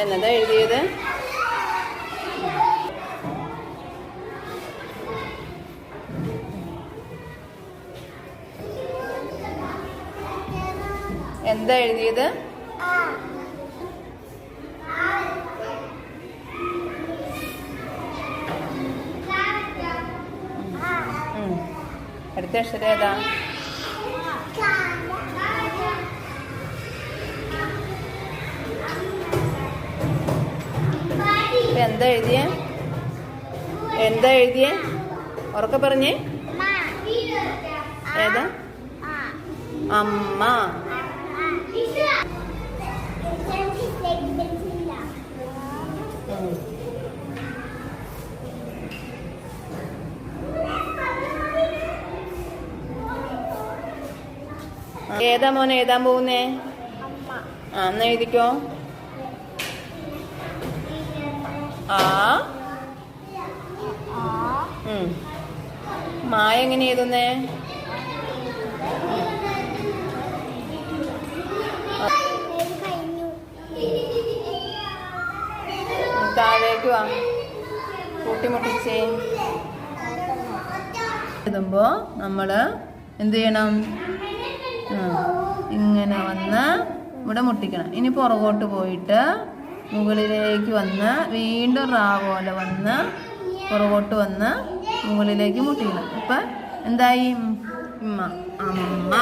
എന്നതാ എഴുതിയത്? എന്താ എഴുതിയത്? അടുത്ത അക്ഷരം ഏതാ? എന്താ എഴുതിയേ? എന്താ എഴുതിയേ? ഉറക്കെ പറഞ്ഞേ. ഏതാ? അമ്മ. ഏതാ മോനെ എഴുതാൻ പോകുന്നേ? എന്നാ എഴുതിക്കോ. ആ മായ എങ്ങനെ എഴുതുന്നേ? താഴേക്ക് വാ, കൂട്ടിമുട്ടിച്ചേ. എഴുതുമ്പോ നമ്മള് എന്ത് ചെയ്യണം? ഇങ്ങനെ വന്ന് ഇവിടെ മുട്ടിക്കണം. ഇനി പുറകോട്ട് പോയിട്ട് മുകളിലേക്ക് വന്ന് വീണ്ടും റാ പോലെ വന്ന് പുറകോട്ട് വന്ന് മുകളിലേക്ക് മുട്ടിക്കണം. ഇപ്പം എന്തായി? അമ്മ.